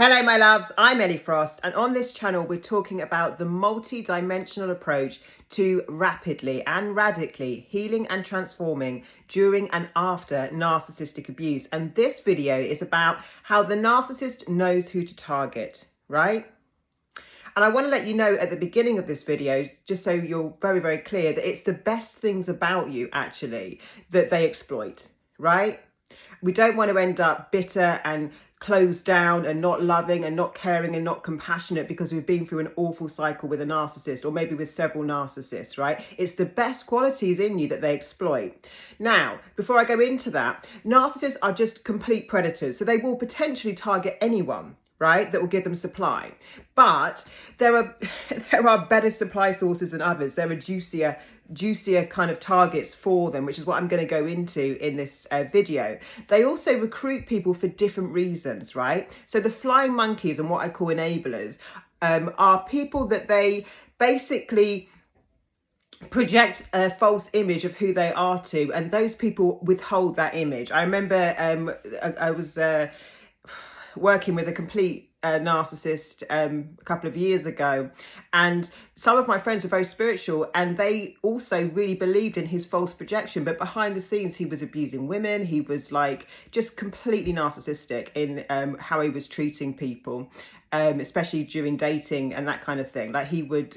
Hello my loves, I'm Ellie Frost, and on this channel we're talking about the multi-dimensional approach to rapidly and radically healing and transforming during and after narcissistic abuse. And this video is about how the narcissist knows who to target, right? And I want to let you know at the beginning of this video, just so you're very, very clear, that it's the best things about you actually that they exploit, right? We don't want to end up bitter and closed down and not loving and not caring and not compassionate because we've been through an awful cycle with a narcissist, or maybe with several narcissists, right? It's the best qualities in you that they exploit. Now, before I go into that, narcissists are just complete predators. So they will potentially target anyone, right, that will give them supply. But there are better supply sources than others. There are juicier kind of targets for them, which is what I'm going to go into in this video. They also recruit people for different reasons, right? So the flying monkeys and what I call enablers are people that they basically project a false image of who they are to, and those people withhold that image. I remember I was working with a complete narcissist a couple of years ago, and some of my friends were very spiritual and they also really believed in his false projection, but behind the scenes he was abusing women. He was like just completely narcissistic in how he was treating people, especially during dating and that kind of thing. Like he would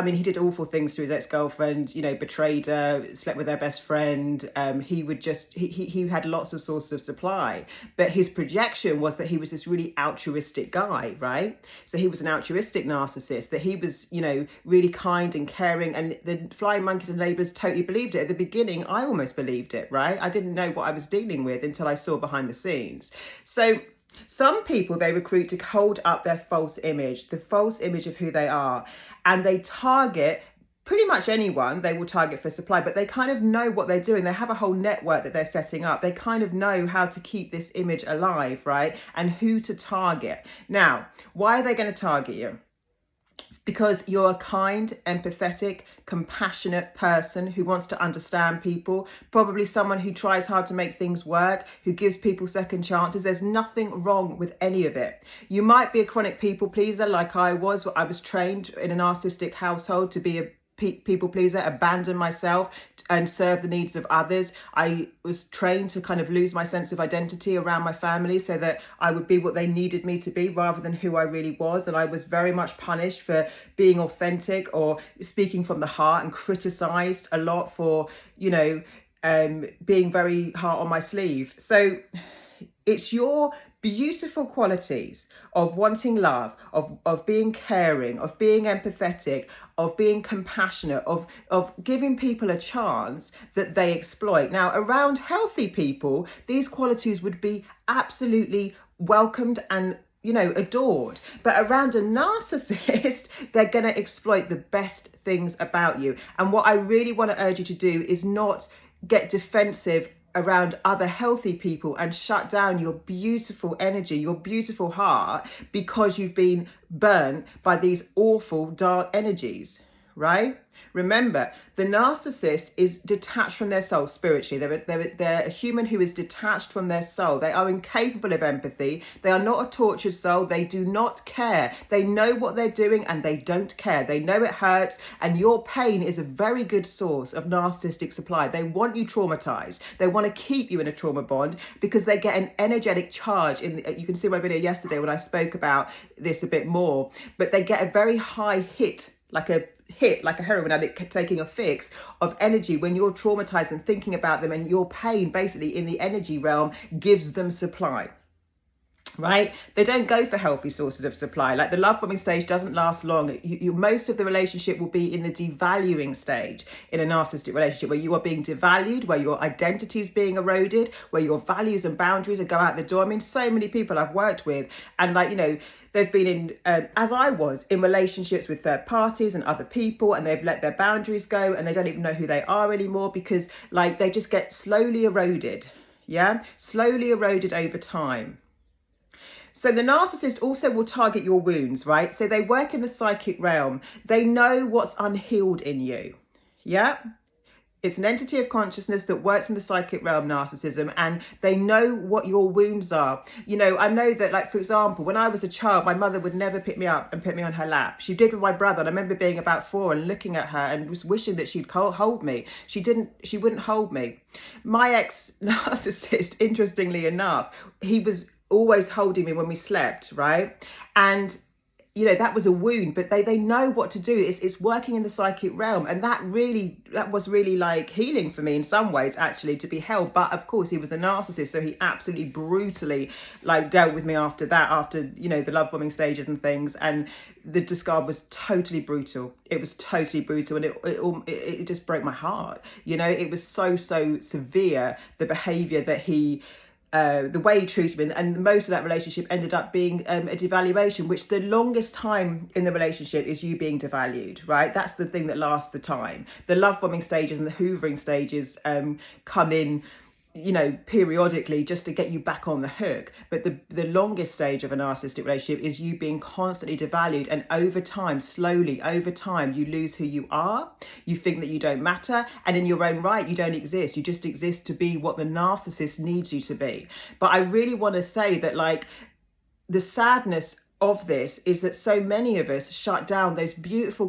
he did awful things to his ex-girlfriend, betrayed her, slept with her best friend. He had lots of sources of supply, but his projection was that he was this really altruistic guy, right? So he was an altruistic narcissist, that he was, really kind and caring, and the flying monkeys and neighbors totally believed it. At the beginning, I almost believed it, right? I didn't know what I was dealing with until I saw behind the scenes. So some people they recruit to hold up their false image, the false image of who they are, and they target pretty much anyone they will target for supply, but they kind of know what they're doing. They have a whole network that they're setting up. They kind of know how to keep this image alive, right? And who to target. Now, why are they going to target you? Because you're a kind, empathetic, compassionate person who wants to understand people, probably someone who tries hard to make things work, who gives people second chances. There's nothing wrong with any of it. You might be a chronic people pleaser like I was. I was trained in a narcissistic household to be a people pleaser, abandon myself and serve the needs of others. I was trained to kind of lose my sense of identity around my family so that I would be what they needed me to be rather than who I really was. And I was very much punished for being authentic or speaking from the heart, and criticized a lot for, being very heart on my sleeve. So it's your beautiful qualities of wanting love, of being caring, of being empathetic, of being compassionate, of giving people a chance that they exploit. Now, around healthy people, these qualities would be absolutely welcomed and adored. But around a narcissist, they're going to exploit the best things about you. And what I really want to urge you to do is not get defensive around other healthy people and shut down your beautiful energy, your beautiful heart, because you've been burnt by these awful dark energies, right? Remember, the narcissist is detached from their soul spiritually. They're a human who is detached from their soul. They are incapable of empathy. They are not a tortured soul. They do not care. They know what they're doing and they don't care. They know it hurts, and your pain is a very good source of narcissistic supply. They want you traumatized. They want to keep you in a trauma bond because they get an energetic charge. You can see my video yesterday when I spoke about this a bit more, but they get a very high hit, like a heroin addict taking a fix of energy when you're traumatized and thinking about them, and your pain basically in the energy realm gives them supply, right? They don't go for healthy sources of supply. Like the love bombing stage doesn't last long. Most of the relationship will be in the devaluing stage in a narcissistic relationship, where you are being devalued, where your identity is being eroded, where your values and boundaries go out the door. I mean, so many people I've worked with, and they've been in, as I was, in relationships with third parties and other people, and they've let their boundaries go and they don't even know who they are anymore because they just get slowly eroded. Yeah, slowly eroded over time. So the narcissist also will target your wounds, right? So they work in the psychic realm. They know what's unhealed in you. Yeah. It's an entity of consciousness that works in the psychic realm, narcissism, and they know what your wounds are. You know, I know that, like, for example, when I was a child, my mother would never pick me up and put me on her lap. She did with my brother, and I remember being about 4 and looking at her and was wishing that she'd hold me. She wouldn't hold me. My ex-narcissist, interestingly enough, he was always holding me when we slept, right? And you know, that was a wound, but they know what to do. It's working in the psychic realm, and that was really like healing for me in some ways, actually, to be held. But of course, he was a narcissist, so he absolutely brutally like dealt with me after that, after, you know, the love bombing stages and things. And the discard was totally brutal. It was totally brutal, and it just broke my heart. You know, it was so severe, the behavior that the way he treated me, and most of that relationship ended up being a devaluation, which the longest time in the relationship is you being devalued, right? That's the thing that lasts the time. The love bombing stages and the hoovering stages come in, you know, periodically, just to get you back on the hook. But the longest stage of a narcissistic relationship is you being constantly devalued, and over time, slowly over time, you lose who you are. You think that you don't matter, and in your own right, you don't exist. You just exist to be what the narcissist needs you to be. But I really want to say that, like, the sadness of this is that so many of us shut down those beautiful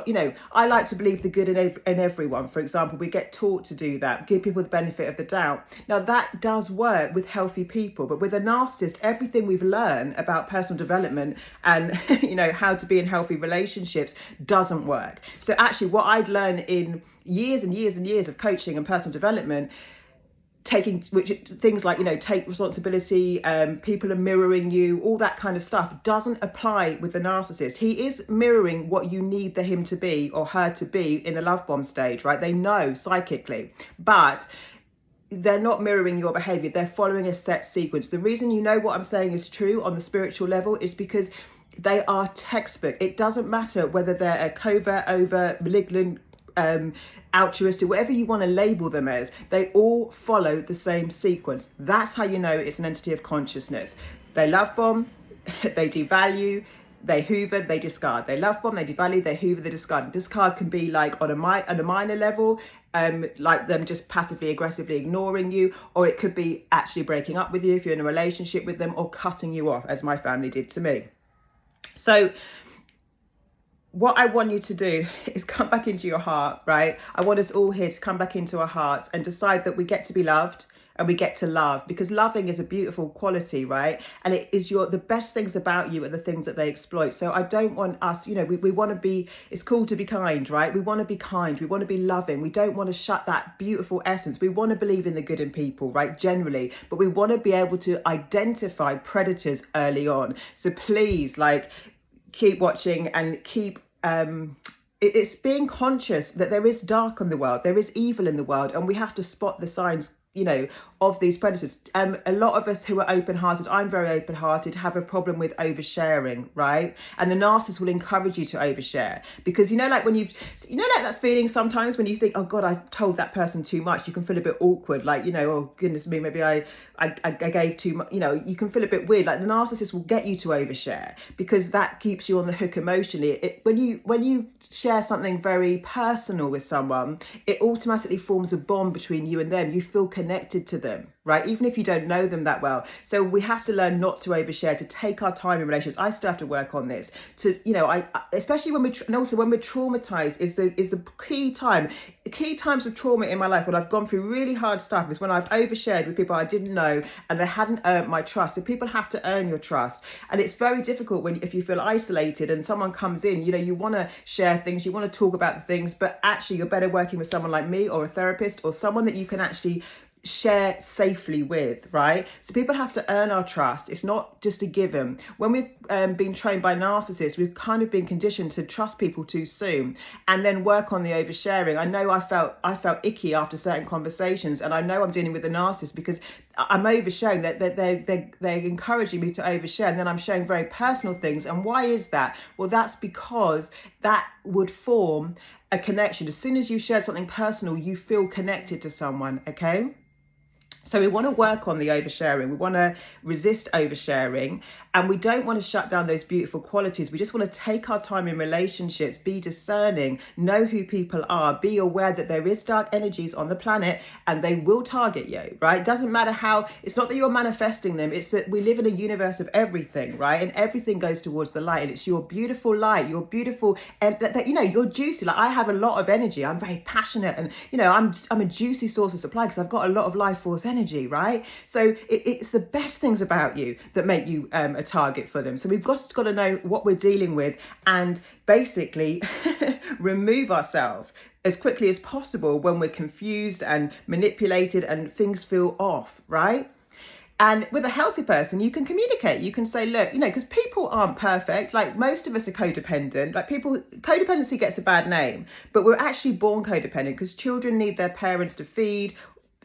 you know, I like to believe the good in everyone. For example, we get taught to do that, give people the benefit of the doubt. Now that does work with healthy people, but with a narcissist, everything we've learned about personal development and you know, how to be in healthy relationships doesn't work. So actually what I'd learned in years and years and years of coaching and personal development, things like, you know, take responsibility, people are mirroring you, all that kind of stuff doesn't apply with the narcissist. He is mirroring what you need him to be or her to be in the love bomb stage, right? They know psychically, but they're not mirroring your behavior. They're following a set sequence. The reason you know what I'm saying is true on the spiritual level is because they are textbook. It doesn't matter whether they're a covert, overt, malignant, altruistic, whatever you want to label them as, they all follow the same sequence. That's how you know it's an entity of consciousness. They love bomb, they devalue, they hoover, they discard. They love bomb, they devalue, they hoover, they discard. Discard can be like on a minor level, like them just passively aggressively ignoring you, or it could be actually breaking up with you if you're in a relationship with them, or cutting you off, as my family did to me. So what I want you to do is come back into your heart, right? I want us all here to come back into our hearts and decide that we get to be loved and we get to love, because loving is a beautiful quality, right? And it is the best things about you are the things that they exploit. So I don't want us, you know, we want to be, it's cool to be kind, right? We want to be kind, we want to be loving. We don't want to shut that beautiful essence. We want to believe in the good in people, right? Generally, but we want to be able to identify predators early on. So please, like, keep watching and keep it's being conscious that there is dark in the world, there is evil in the world, and we have to spot the signs, you know, of these predators. A lot of us who are open-hearted, I'm very open-hearted, have a problem with oversharing, right? And the narcissist will encourage you to overshare, because, you know, like when like that feeling sometimes when you think, oh God, I've told that person too much, you can feel a bit awkward, like, you know, oh goodness me, maybe I gave too much, you know, you can feel a bit weird. Like the narcissist will get you to overshare because that keeps you on the hook emotionally. When you share something very personal with someone, it automatically forms a bond between you and them. You feel connected to them, right? Even if you don't know them that well. So we have to learn not to overshare, to take our time in relationships. I still have to work on this. To, you know, I especially when and also when we're traumatized is the key time. The key times of trauma in my life when I've gone through really hard stuff is when I've overshared with people I didn't know and they hadn't earned my trust. So people have to earn your trust, and it's very difficult if you feel isolated and someone comes in. You know, you want to share things, you want to talk about the things, but actually you're better working with someone like me or a therapist or someone that you can actually share safely with, right? So people have to earn our trust. It's not just a given. When we've been trained by narcissists, we've kind of been conditioned to trust people too soon and then work on the oversharing. I know I felt icky after certain conversations, and I know I'm dealing with a narcissist because I'm oversharing. That they're encouraging me to overshare, and then I'm sharing very personal things. And why is that? Well, that's because that would form a connection. As soon as you share something personal, you feel connected to someone, okay? So we want to work on the oversharing. We want to resist oversharing, and we don't want to shut down those beautiful qualities. We just want to take our time in relationships, be discerning, know who people are, be aware that there is dark energies on the planet and they will target you, right? It doesn't matter how, it's not that you're manifesting them. It's that we live in a universe of everything, right? And everything goes towards the light, and it's your beautiful light, your beautiful, and that, you know, you're juicy. Like, I have a lot of energy. I'm very passionate, and, you know, I'm a juicy source of supply because I've got a lot of life force energy, right? So it's the best things about you that make you a target for them. So we've got to know what we're dealing with, and basically remove ourselves as quickly as possible when we're confused and manipulated and things feel off, right? And with a healthy person, you can communicate. You can say, look, you know, because people aren't perfect. Like, most of us are codependent. Like, codependency gets a bad name, but we're actually born codependent because children need their parents to feed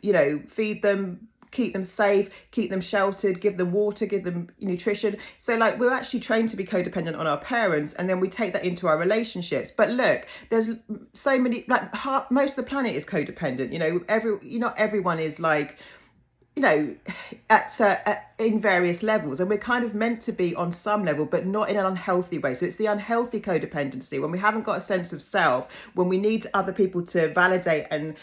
them, keep them safe, keep them sheltered, give them water, give them nutrition. So, like, we're actually trained to be codependent on our parents, and then we take that into our relationships. But look, there's so many, like, most of the planet is codependent. You know, not everyone is like, you know, in various levels, and we're kind of meant to be on some level, but not in an unhealthy way. So it's the unhealthy codependency, when we haven't got a sense of self, when we need other people to validate and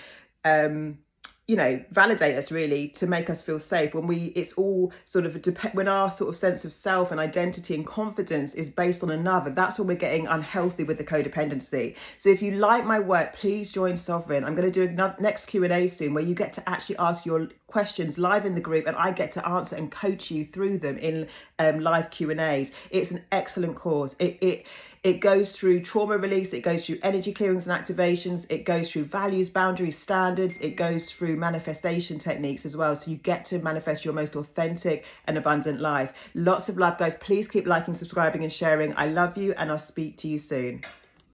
validate us, really, to make us feel safe. It's all sort of when our sort of sense of self and identity and confidence is based on another, that's when we're getting unhealthy with the codependency. So if you like my work, please join Sovereign. I'm going to do a next Q&A soon, where you get to actually ask your questions live in the group, and I get to answer and coach you through them in live Q&As. It's an excellent course. It goes through trauma release, it goes through energy clearings and activations, it goes through values, boundaries, standards, it goes through manifestation techniques as well. So you get to manifest your most authentic and abundant life. Lots of love, guys. Please keep liking, subscribing and sharing. I love you, and I'll speak to you soon.